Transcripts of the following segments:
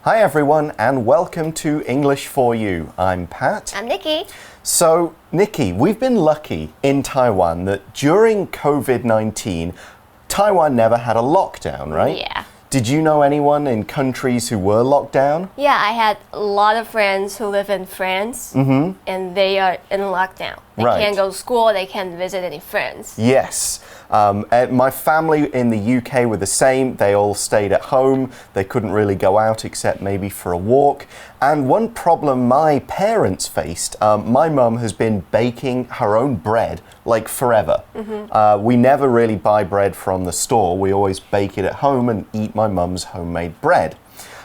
Hi everyone and welcome to English for You. I'm Pat. I'm Nikki. So, Nikki, we've been lucky in Taiwan that during COVID-19, Taiwan never had a lockdown, right? Yeah. Did you know anyone in countries who were locked down? Yeah, I had a lot of friends who live in France, and they are in lockdown. They can't go to school, they can't visit any friends. Yes. My family in the UK were the same. They all stayed at home. They couldn't really go out except maybe for a walk. And one problem my parents faced, my mum has been baking her own bread like forever. We never really buy bread from the store. We always bake it at home and eat my mum's homemade bread.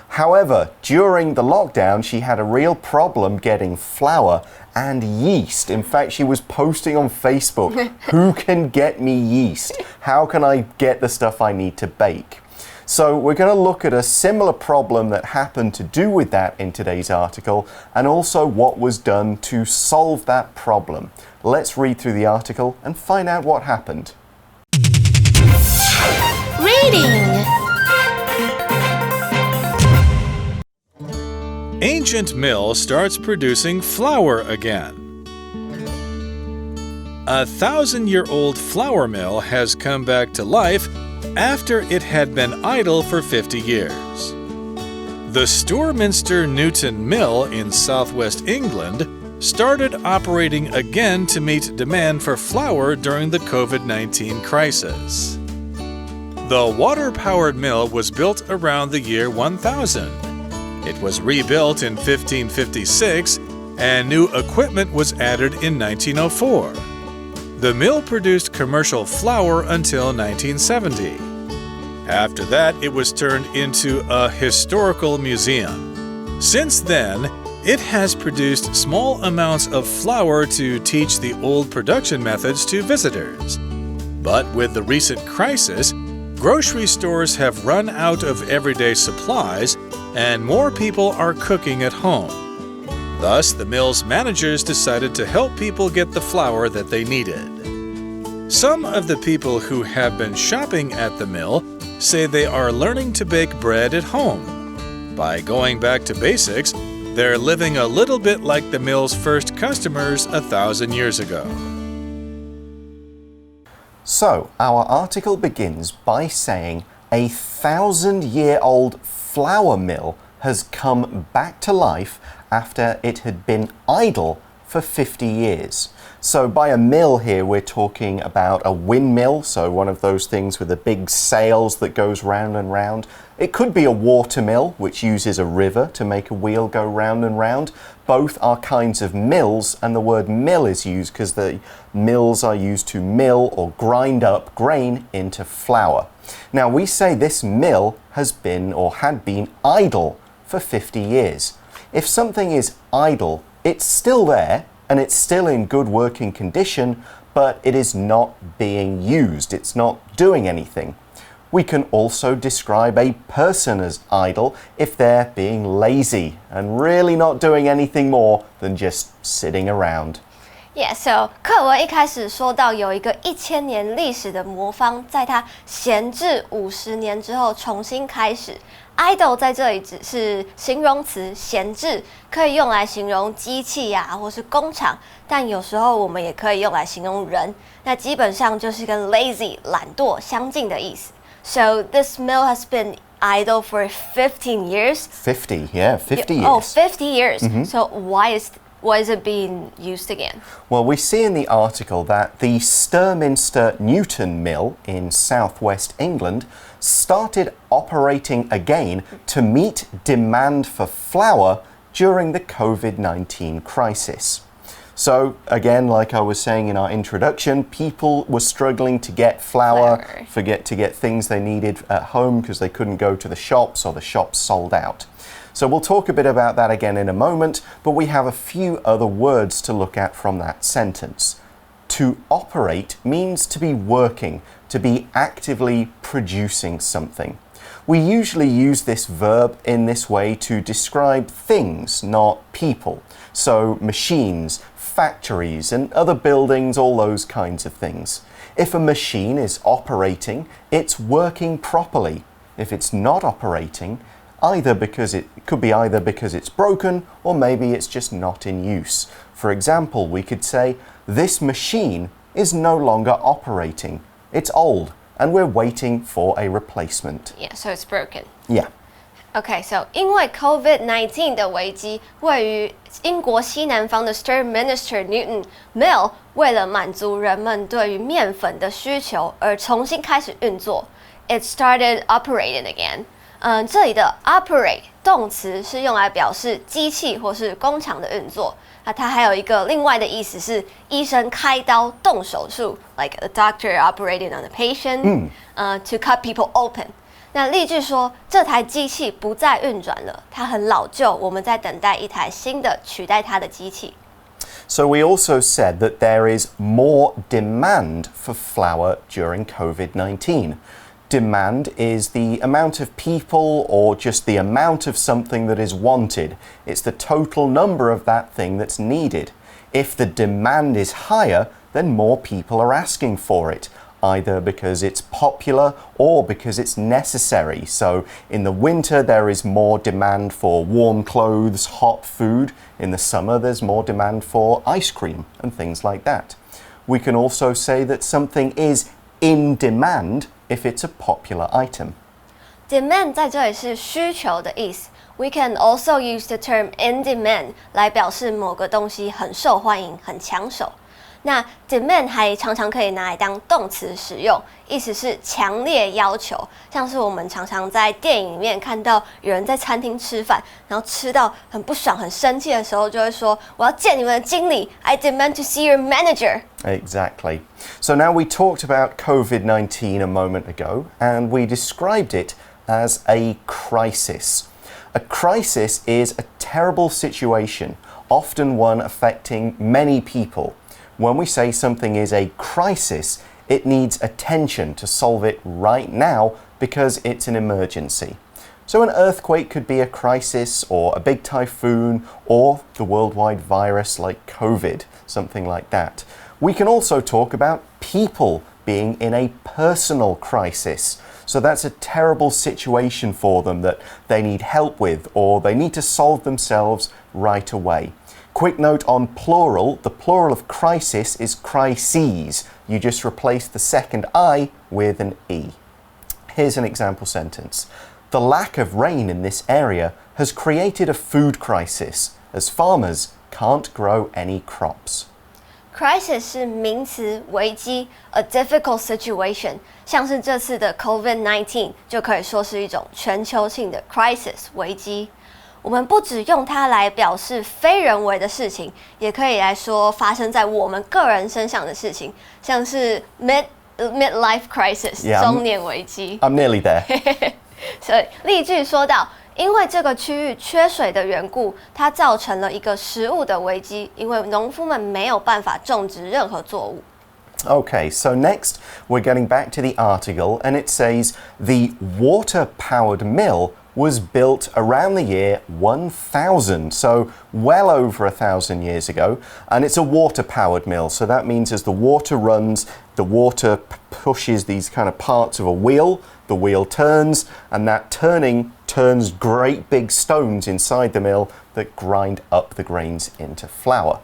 However, during the lockdown, she had a real problem getting flour and yeast. In fact, she was posting on Facebook, who can get me yeast? How can I get the stuff I need to bake? So we're going to look at a similar problem that happened to do with that in today's article, and also what was done to solve that problem. Let's read through the article and find out what happened. Reading. Ancient mill starts producing flour again. A 1,000-year-old flour mill has come back to life after it had been idle for 50 years. The Stoorminster Newton Mill in southwest England started operating again to meet demand for flour during the COVID-19 crisis. The water-powered mill was built around the year 1000. It was rebuilt in 1556, and new equipment was added in 1904. The mill produced commercial flour until 1970. After that, it was turned into a historical museum. Since then, it has produced small amounts of flour to teach the old production methods to visitors. But with the recent crisis, grocery stores have run out of everyday supplies, and more people are cooking at home. Thus, the mill's managers decided to help people get the flour that they needed. Some of the people who have been shopping at the mill say they are learning to bake bread at home. By going back to basics, they're living a little bit like the mill's first customers 1,000 years ago. So, our article begins by saying a 1,000-year-old flour mill has come back to life after it had been idle for 50 years. So by a mill here, we're talking about a windmill, so one of those things with the big sails that goes round and round. It could be a water mill, which uses a river to make a wheel go round and round. Both are kinds of mills, and the word mill is used because the mills are used to mill or grind up grain into flour. Now, we say this mill has been or had been idle for 50 years. If something is idle, it's still there and it's still in good working condition, but it is not being used. It's not doing anything. We can also describe a person as idle if they're being lazy and really not doing anything more than just sitting around. Yeah, so 课文一开始说到有一个1000年历史的魔方，在它闲置50年之后重新开始。idle 在这里只是形容词，闲置可以用来形容机器呀，或是工厂，但有时候我们也可以用来形容人。那基本上就是跟 lazy 懒惰相近的意思。So this mill has been idle for 15 years. 50, yeah, 50 years. Oh, 50 years. So why is it being used again? Well, we see in the article that the Stoorminster Newton Mill in southwest England started operating again to meet demand for flour during the COVID-19 crisis. So, again, like I was saying in our introduction, people were struggling to get flour, to get things they needed at home because they couldn't go to the shops or the shops sold out. So we'll talk a bit about that again in a moment, but we have a few other words to look at from that sentence. To operate means to be working, to be actively producing something. We usually use this verb in this way to describe things, not people. So machines, factories, and other buildings, all those kinds of things. If a machine is operating, it's working properly. If it's not operating, it could be either because it's broken or maybe it's just not in use. For example, we could say, this machine is no longer operating. It's old and we're waiting for a replacement. Yeah, so it's broken. Yeah. Okay, so 因为 COVID-19 的危机，位于英国西南方的 Stir Minister Newton Mill 为了满足人们对于面粉的需求而重新开始运作。It started operating again. 这里的 operate 动词是用来表示机器或是工厂的运作。它还有一个另外的意思是医生开刀动手术 ，like a doctor operating on a patient, to cut people open. 那例句说，这台机器不再运转了，它很老旧，我们在等待一台新的取代它的机器。So we also said that there is more demand for flour during COVID-19. Demand is the amount of people or just the amount of something that is wanted. It's the total number of that thing that's needed. If the demand is higher, then more people are asking for it, either because it's popular or because it's necessary. So in the winter, there is more demand for warm clothes, hot food. In the summer, there's more demand for ice cream and things like that. We can also say that something is in demand if it's a popular item. Demand 在这里是需求的意思。We can also use the term in demand 来表示某个东西很受欢迎、很抢手。那 demand 还常常可以拿来当动词使用，意思是强烈要求，像是我们常常在电影里面看到有人在餐厅吃饭，然后吃到很不爽、很生气的时候，就会说：“我要见你们的经理 ，I demand to see your manager.” Exactly. So now we talked about COVID-19 a moment ago, and we described it as a crisis. A crisis is a terrible situation, often one affecting many people. When we say something is a crisis, it needs attention to solve it right now because it's an emergency. So an earthquake could be a crisis, or a big typhoon, or the worldwide virus like COVID, something like that. We can also talk about people being in a personal crisis. So that's a terrible situation for them that they need help with, or they need to solve themselves right away. Quick note on plural. The plural of crisis is crises. You just replace the second I with an E. Here's an example sentence. The lack of rain in this area has created a food crisis, as farmers can't grow any crops. Crisis 是名词，危机 ，a difficult situation。像是这次的 COVID-19 就可以说是一种全球性的 crisis 危机。我们不只用它来表示非人为的事情，也可以来说发生在我们个人身上的事情，像是 midlife crisis 中年危机。I'm nearly there. 所以例句说到，因为这个区域缺水的缘故，它造成了一个食物的危机，因为农夫们没有办法种植任何作物。Okay, so next we're getting back to the article, and it says the water-powered mill was built around the year 1000, so well over 1,000 years ago, and it's a water-powered mill, so that means as the water runs, the water pushes these kind of parts of a wheel, the wheel turns, and that turning turns great big stones inside the mill that grind up the grains into flour.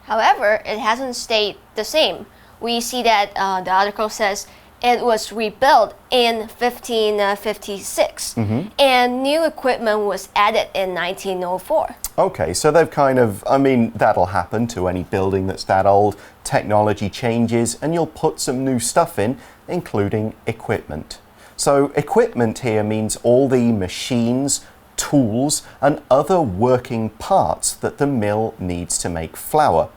However, it hasn't stayed the same. We see that the article says it was rebuilt in 1556, and new equipment was added in 1904. Okay, so they've kind of, I mean, that'll happen to any building that's that old. Technology changes, and you'll put some new stuff in, including equipment. So equipment here means all the machines, tools, and other working parts that the mill needs to make flour.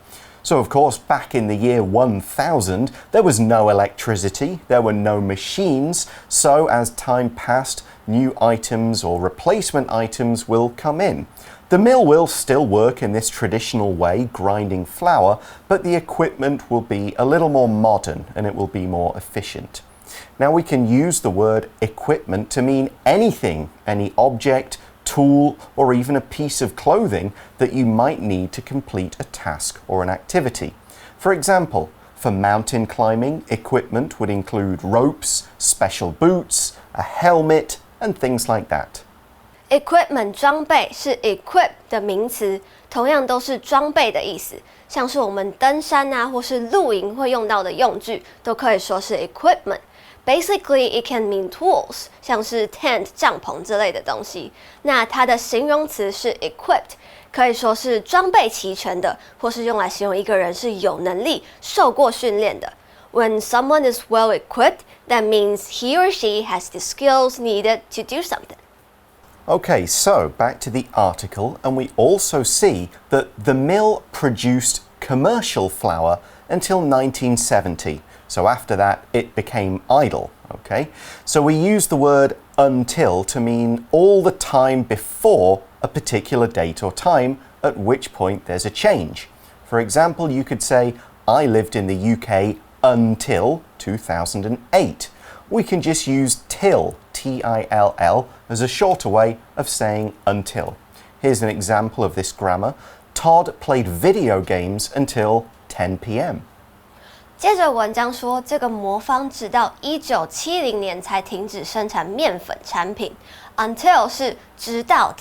So of course, back in the year 1000, there was no electricity, there were no machines, so as time passed, new items or replacement items will come in. The mill will still work in this traditional way, grinding flour, but the equipment will be a little more modern and it will be more efficient. Now we can use the word equipment to mean anything, any object, tool, or even a piece of clothing that you might need to complete a task or an activity. For example, for mountain climbing, equipment would include ropes, special boots, a helmet, and things like that. Equipment 装备是 equip 的名词，同样都是装备的意思。像是我们登山啊，或是露营会用到的用具，都可以说是 equipment。Basically, it can mean tools， 像是 tent 帐篷之类的东西。那它的形容词是 equipped， 可以说是装备齐全的，或是用来形容一个人是有能力、受过训练的。When someone is well equipped, that means he or she has the skills needed to do something. Okay, so back to the article, and we also see that the mill produced commercial flour until 1970. So after that, it became idle, okay? So we use the word until to mean all the time before a particular date or time, at which point there's a change. For example, you could say, I lived in the UK until 2008. We can just use till, T-I-L-L, as a shorter way of saying until. Here's an example of this grammar. Todd played video games until 10 p.m. 接着文章说，这个魔方直到1970年才停止生产面粉产品。Until 是直到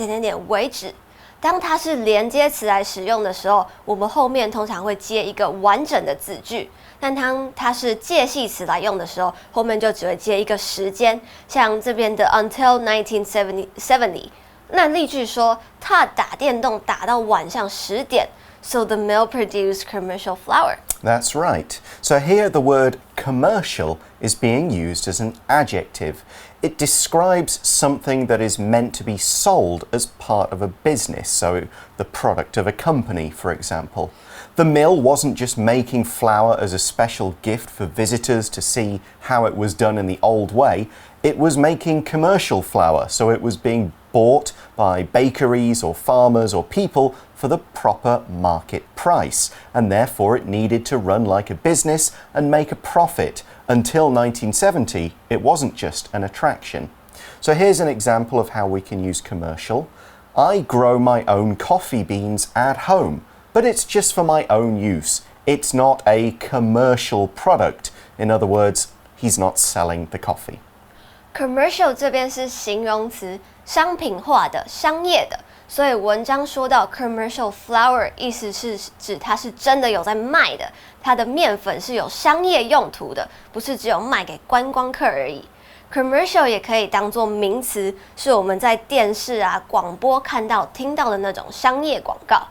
为止。当它是连接词来使用的时候，我们后面通常会接一个完整的子句。但当它是介系词来用的时候，后面就只会接一个时间，像这边的 until 1970。那例句说，他打电动打到晚上10点 ，so the mill produced commercial flour. That's right. So here the word commercial is being used as an adjective. It describes something that is meant to be sold as part of a business, so the product of a company, for example. The mill wasn't just making flour as a special gift for visitors to see how it was done in the old way. It was making commercial flour, so it was being bought by bakeries or farmers or people for the proper market price, and therefore it needed to run like a business and make a profit. Until 1970, it wasn't just an attraction. So here's an example of how we can use commercial. I grow my own coffee beans at home, but it's just for my own use. It's not a commercial product. In other words, he's not selling the coffee. Commercial 这边是形容词，商品化的、商业的，所以文章说到 commercial flour， 意思是指它是真的有在卖的，它的面粉是有商业用途的，不是只有卖给观光客而已。Commercial 也可以当作名词，是我们在电视啊、广播看到、听到的那种商业广告。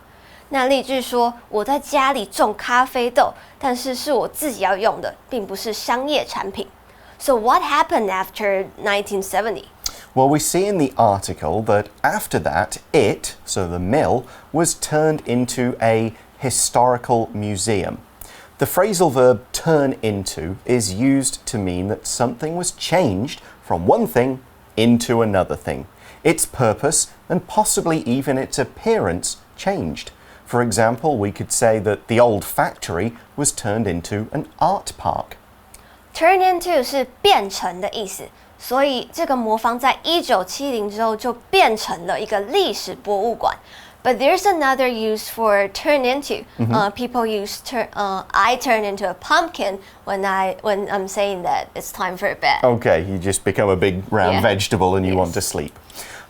那例句说，我在家里种咖啡豆，但是是我自己要用的，并不是商业产品。So what happened after 1970? Well, we see in the article that after that, it, so the mill, was turned into a historical museum. The phrasal verb turn into is used to mean that something was changed from one thing into another thing. Its purpose and possibly even its appearance changed. For example, we could say that the old factory was turned into an art park. Turn into 是变成的意思，所以这个魔方在1970之后就变成了一个历史博物馆。But there's another use for turn into. People use I turn into a pumpkin when I'm saying that it's time for bed. Okay, you just become a big round vegetable and you want to sleep.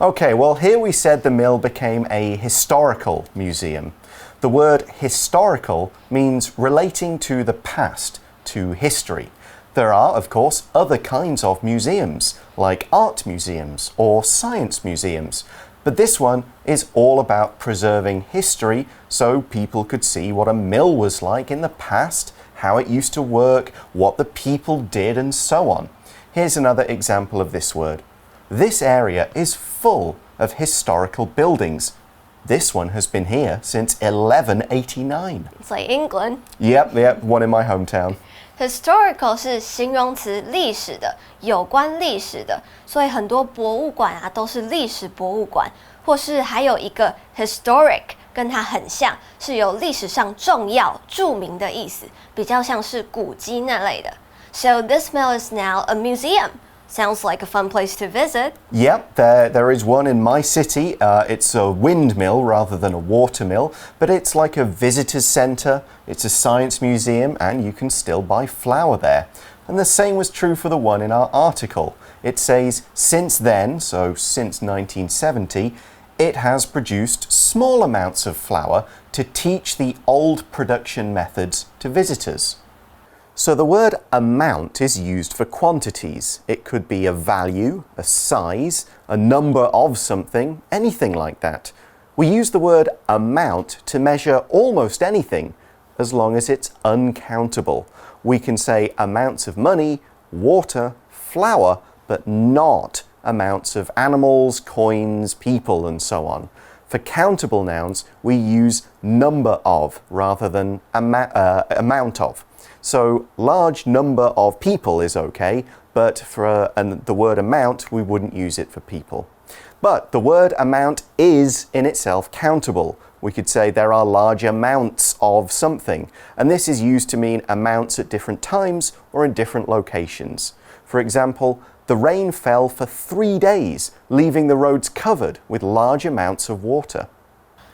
Okay, well, here we said the mill became a historical museum. The word historical means relating to the past, to history. There are, of course, other kinds of museums, like art museums or science museums. But this one is all about preserving history so people could see what a mill was like in the past, how it used to work, what the people did, and so on. Here's another example of this word. This area is full of historical buildings. This one has been here since 1189. It's like England. Yep, one in my hometown. Historical 是形容词，历史的，有关历史的，所以很多博物馆啊都是历史博物馆，或是还有一个 historic， 跟它很像，是有历史上重要、著名的意思，比较像是古迹那类的。So this mill is now a museum. Sounds like a fun place to visit. Yep, there is one in my city. It's a windmill rather than a water mill, but it's like a visitor's centre, it's a science museum, and you can still buy flour there. And the same was true for the one in our article. it says since then, so since 1970, it has produced small amounts of flour to teach the old production methods to visitors. So the word amount is used for quantities. It could be a value, a size, a number of something, anything like that. We use the word amount to measure almost anything, as long as it's uncountable. We can say amounts of money, water, flour, but not amounts of animals, coins, people, and so on. For countable nouns, we use number of rather than amount of. So large number of people is okay, but for the word amount, we wouldn't use it for people. But the word amount is in itself countable. We could say there are large amounts of something, and this is used to mean amounts at different times or in different locations. For example, the rain fell for 3 days, leaving the roads covered with large amounts of water.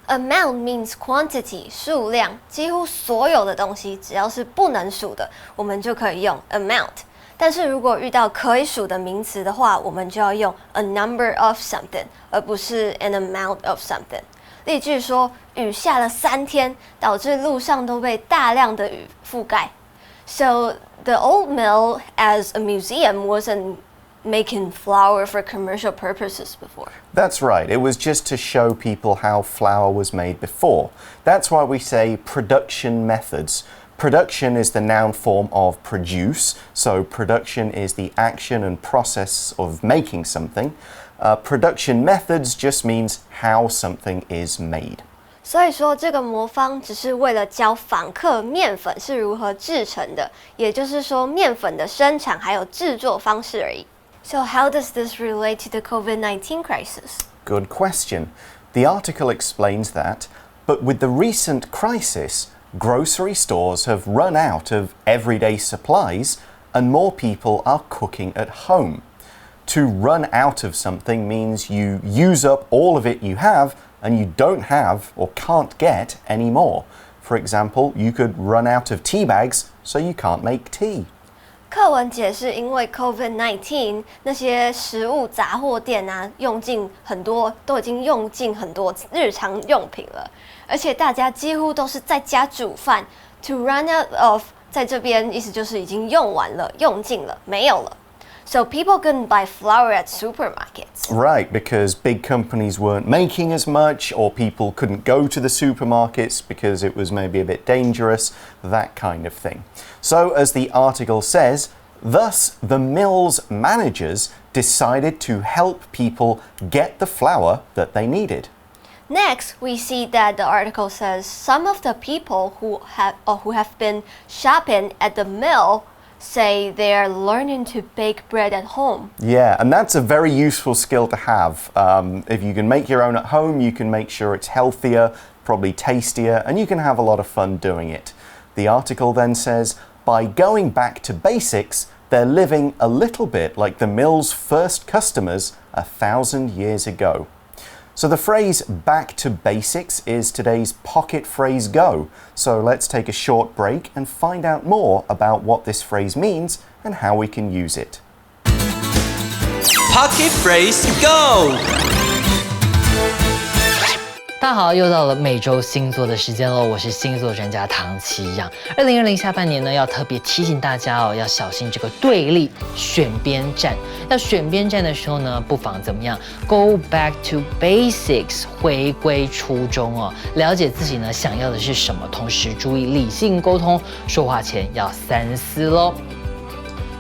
Amount means quantity, 数量，几乎所有的东西只要是不能数的，我们就可以用 amount。但是如果遇到可以数的名词的话，我们就要用 a number of something， 而不是 an amount of something。例句说，雨下了3天，导致路上都被大量的雨覆盖。So the old mill as a museum wasn't making flour for commercial purposes before. That's right. It was just to show people how flour was made before. That's why we say production methods. Production is the noun form of produce, so production is the action and process of making something. Production methods just means how something is made. 所以说，这个魔方只是为了教访客面粉是如何制成的，也就是说，面粉的生产还有制作方式而已。So how does this relate to the COVID-19 crisis? Good question. The article explains that, but with the recent crisis, grocery stores have run out of everyday supplies and more people are cooking at home. To run out of something means you use up all of it you have and you don't have or can't get any more. For example, you could run out of tea bags, so you can't make tea. 课文解释，因为 COVID-19 那些食物杂货店啊，都已经用尽很多日常用品了，而且大家几乎都是在家煮饭。To run out of 在这边意思就是已经用完了、用尽了、没有了。So people couldn't buy flour at supermarkets. Right, because big companies weren't making as much, or people couldn't go to the supermarkets because it was maybe a bit dangerous, that kind of thing. So, as the article says, thus the mill's managers decided to help people get the flour that they needed. Next, we see that the article says some of the people who have been shopping at the mill say they're learning to bake bread at home. Yeah, and that's a very useful skill to have. If you can make your own at home, you can make sure it's healthier, probably tastier, and you can have a lot of fun doing it. The article then says, by going back to basics, they're living a little bit like the mill's first customers 1,000 years ago. So the phrase back to basics is today's pocket phrase go. So let's take a short break and find out more about what this phrase means and how we can use it. Pocket phrase go! 大家好，又到了每周星座的时间喽，我是星座专家唐奇阳。2020下半年呢，要特别提醒大家哦，要小心这个对立选边站。要选边站的时候呢，不妨怎么样 ？Go back to basics， 回归初衷哦，了解自己呢想要的是什么，同时注意理性沟通，说话前要三思喽。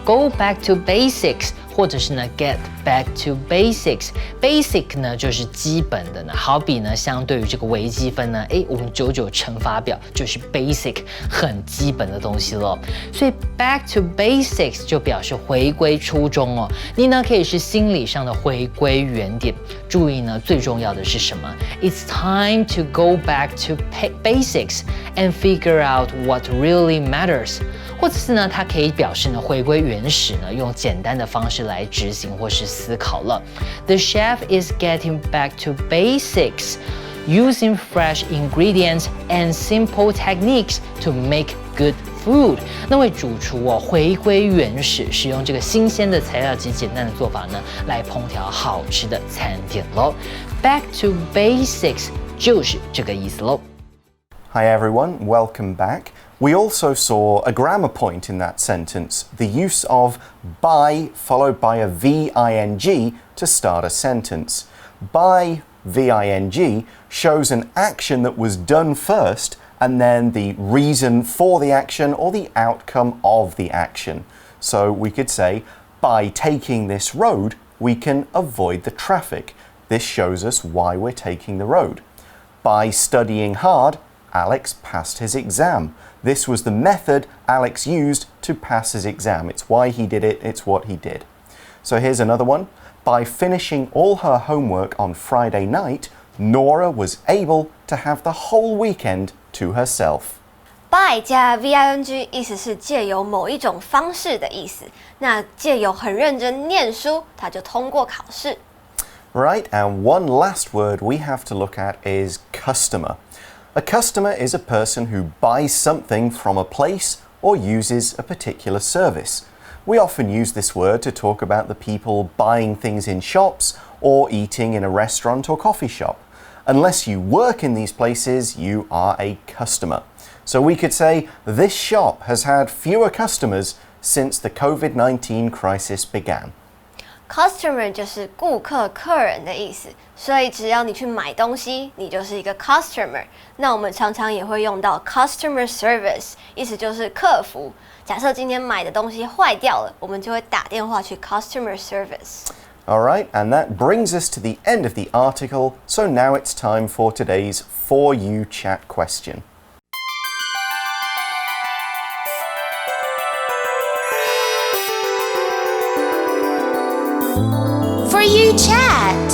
Go back to basics。或者是呢 get back to basics。Basic 呢就是基本的呢，好比呢相对于这个微积分呢，我们99乘法表就是 basic 很基本的东西咯。所以 back to basics 就表示回归初衷哦。你呢可以是心理上的回归原点，注意呢最重要的是什么 ？It's time to go back to basics and figure out what really matters。或者是呢，它可以表示呢回归原始呢，用简单的方式来执行或是思考了。The chef is getting back to basics, using fresh ingredients and simple techniques to make good food。那位主厨回归原始，使用这个新鲜的材料及简单的做法呢，来烹调好吃的餐点喽。Back to basics 就是这个意思喽。Hi everyone, welcome back. We also saw a grammar point in that sentence, the use of by followed by a V-I-N-G to start a sentence. By V-I-N-G shows an action that was done first and then the reason for the action or the outcome of the action. So we could say, by taking this road, we can avoid the traffic. This shows us why we're taking the road. By studying hard, Alex passed his exam. This was the method Alex used to pass his exam. It's why he did it, it's what he did. So here's another one. By finishing all her homework on Friday night, Nora was able to have the whole weekend to herself. By 加 V-I-N-G 意思是借由某一种方式的意思。那借由很认真念书，他就通过考试。Right, and one last word we have to look at is customer. A customer is a person who buys something from a place or uses a particular service. We often use this word to talk about the people buying things in shops or eating in a restaurant or coffee shop. Unless you work in these places, you are a customer. So we could say, this shop has had fewer customers since the COVID-19 crisis began. Customer 就是顾客、客人的意思，所以只要你去买东西，你就是一个 customer。那我们常常也会用到 customer service， 意思就是客服。假设今天买的东西坏掉了，我们就会打电话去 customer service。Alright, and that brings us to the end of the article, so now it's time for today's For You Chat question. For You Chat.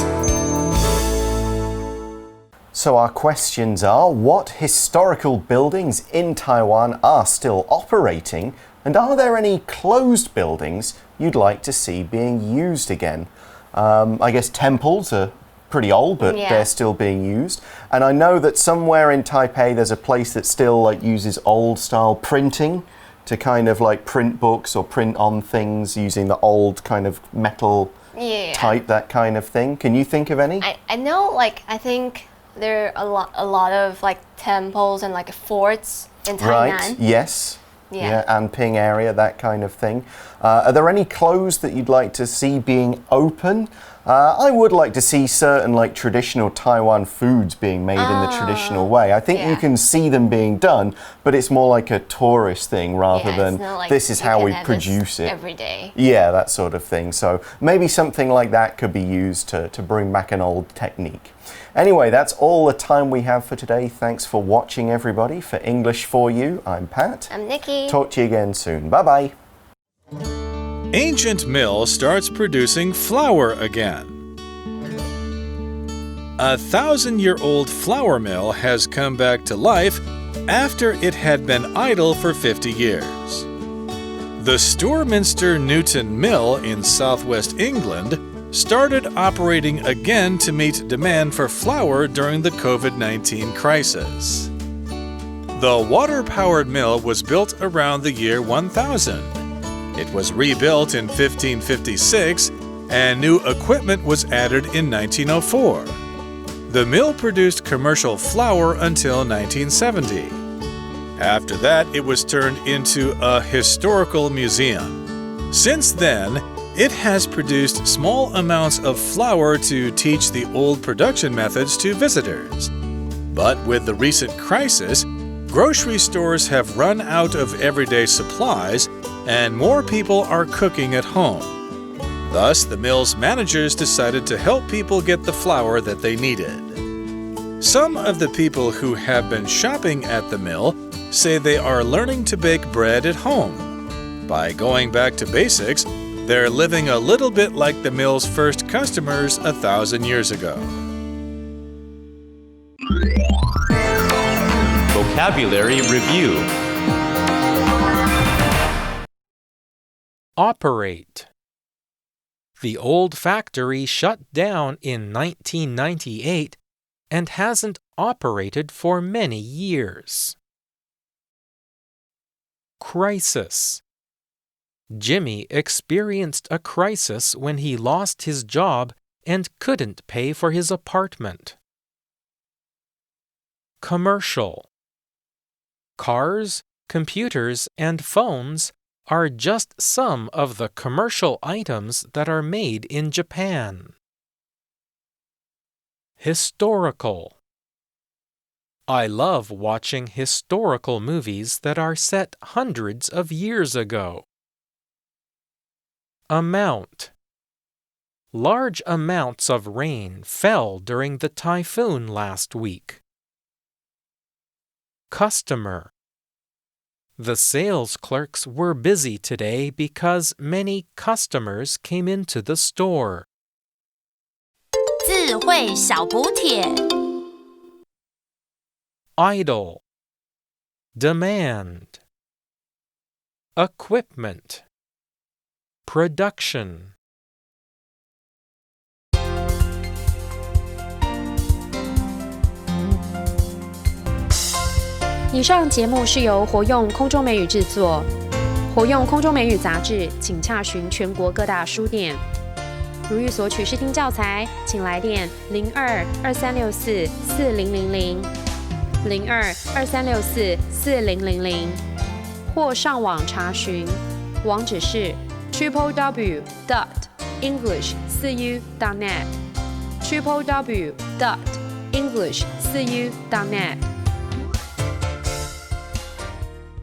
So our questions are, what historical buildings in Taiwan are still operating, and are there any closed buildings you'd like to see being used again? I guess temples are pretty old, but they're still being used. And I know that somewhere in Taipei there's a place that still uses old style printing to kind of print books or print on things using the old kind of metal type, that kind of thing. Can you think of any? I know, I think there are a lot of temples and forts in Tainan. Right, yes. Yeah, Anping area, that kind of thing. Are there any closed that you'd like to see being open? I would like to see certain traditional Taiwan foods being made in the traditional way. I think you can see them being done, but it's more like a tourist thing rather than this is how we produce it every day. Yeah, that sort of thing. So maybe something like that could be used to bring back an old technique. Anyway, that's all the time we have for today. Thanks for watching, everybody. For English For You, I'm Pat. I'm Nikki. Talk to you again soon. Bye-bye. Ancient mill starts producing flour again. A 1,000-year-old flour mill has come back to life after it had been idle for 50 years. The Stoorminster Newton Mill in southwest England started operating again to meet demand for flour during the COVID-19 crisis. The water-powered mill was built around the year 1000. It was rebuilt in 1556, and new equipment was added in 1904. The mill produced commercial flour until 1970. After that, it was turned into a historical museum. Since then, it has produced small amounts of flour to teach the old production methods to visitors. But with the recent crisis, grocery stores have run out of everyday supplies and more people are cooking at home. Thus, the mill's managers decided to help people get the flour that they needed. Some of the people who have been shopping at the mill say they are learning to bake bread at home. By going back to basics, they're living a little bit like the mill's first customers 1,000 years ago. Vocabulary Review. Operate. The old factory shut down in 1998 and hasn't operated for many years. Crisis. Jimmy experienced a crisis when he lost his job and couldn't pay for his apartment. Commercial. Cars, computers, and phones are just some of the commercial items that are made in Japan. Historical. I love watching historical movies that are set hundreds of years ago. Amount. Large amounts of rain fell during the typhoon last week. Customer. The sales clerks were busy today because many customers came into the store. 智慧小补帖 Idle. Demand. Equipment. Production. 以上节目是由活用空中美语制作，活用空中美语杂志，请洽询全国各大书店。如欲索取试听教材，请来电02-2364-4000 02-2364-4000，或上网查询，网址是 www.english4u.net www.english4u.net